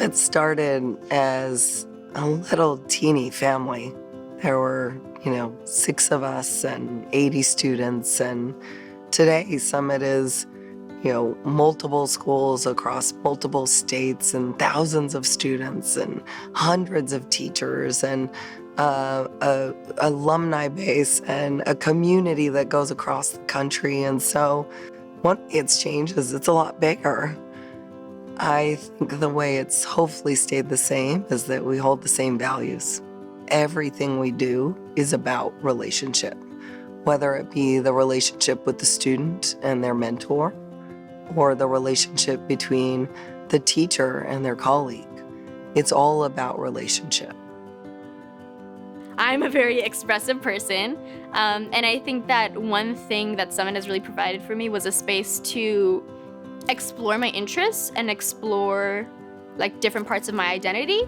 Summit started as a little teeny family. There were, 6 of us and 80 students. And today, Summit is, multiple schools across multiple states and thousands of students and hundreds of teachers and a alumni base and a community that goes across the country. And so what it's changed is it's a lot bigger. I think the way it's hopefully stayed the same is that we hold the same values. Everything we do is about relationship, whether it be the relationship with the student and their mentor, or the relationship between the teacher and their colleague. It's all about relationship. I'm a very expressive person, and I think that one thing that Summit has really provided for me was a space to explore my interests and explore different parts of my identity.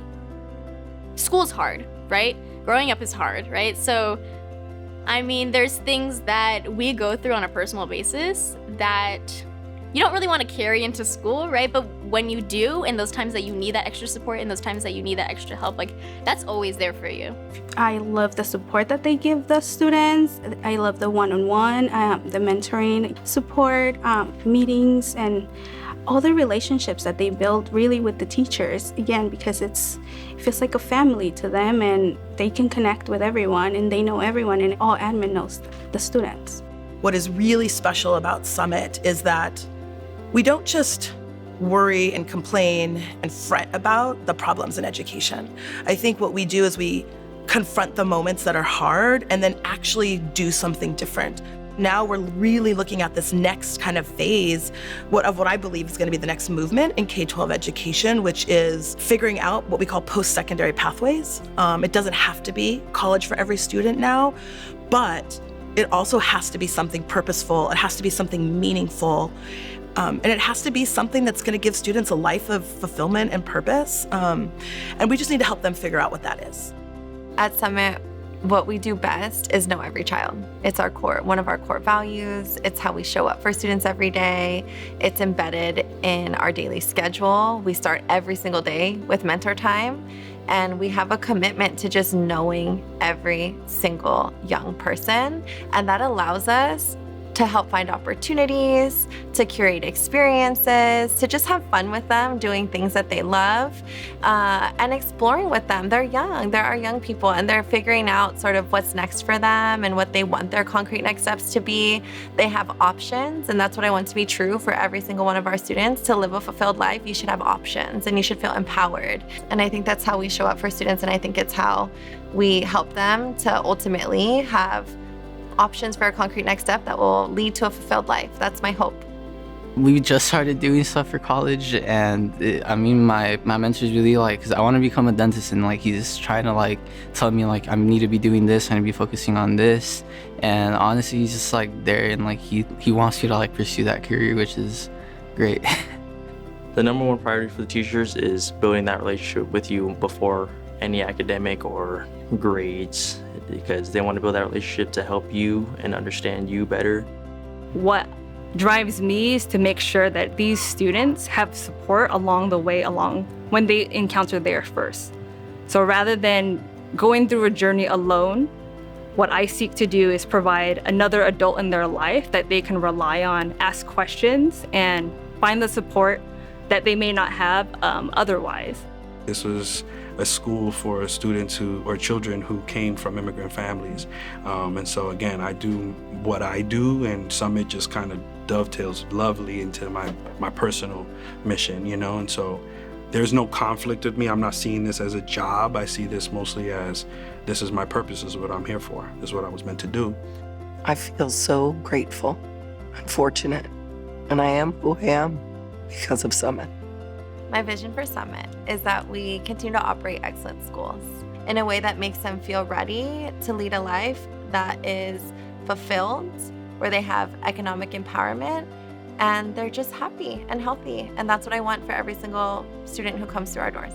School's hard, right? Growing up is hard, right? So, there's things that we go through on a personal basis that you don't really want to carry into school, right? But when you do, in those times that you need that extra support, in those times that you need that extra help, that's always there for you. I love the support that they give the students. I love the one-on-one, the mentoring support, meetings, and all the relationships that they build really with the teachers. Again, because it feels like a family to them, and they can connect with everyone, and they know everyone, and all admin knows the students. What is really special about Summit is that we don't just worry and complain and fret about the problems in education. I think what we do is we confront the moments that are hard and then actually do something different. Now we're really looking at this next kind of phase of what I believe is going to be the next movement in K-12 education, which is figuring out what we call post-secondary pathways. It doesn't have to be college for every student now, but it also has to be something purposeful. It has to be something meaningful. And it has to be something that's going to give students a life of fulfillment and purpose. And we just need to help them figure out what that is. At Summit, what we do best is know every child. It's one of our core values. It's how we show up for students every day. It's embedded in our daily schedule. We start every single day with mentor time. And we have a commitment to just knowing every single young person. And that allows us to help find opportunities, to curate experiences, to just have fun with them, doing things that they love, and exploring with them. They're young, they're our young people, and they're figuring out sort of what's next for them and what they want their concrete next steps to be. They have options, and that's what I want to be true for every single one of our students. To live a fulfilled life, you should have options, and you should feel empowered. And I think that's how we show up for students, and I think it's how we help them to ultimately have options for a concrete next step that will lead to a fulfilled life. That's my hope. We just started doing stuff for college, and my mentor's really because I want to become a dentist, and he's trying to tell me I need to be doing this, I need to be focusing on this, and honestly he's just there, and he wants you to pursue that career, which is great. The number one priority for the teachers is building that relationship with you before any academic or grades, because they want to build that relationship to help you and understand you better. What drives me is to make sure that these students have support along the way when they encounter their first. So rather than going through a journey alone, what I seek to do is provide another adult in their life that they can rely on, ask questions, and find the support that they may not have otherwise. This was a school for students or children who came from immigrant families. And so again, I do what I do, and Summit just kind of dovetails lovely into my personal mission, and so there's no conflict with me. I'm not seeing this as a job. I see this mostly as this is my purpose, this is what I'm here for, this is what I was meant to do. I feel so grateful and fortunate, and I am who I am because of Summit. My vision for Summit is that we continue to operate excellent schools in a way that makes them feel ready to lead a life that is fulfilled, where they have economic empowerment, and they're just happy and healthy. And that's what I want for every single student who comes through our doors.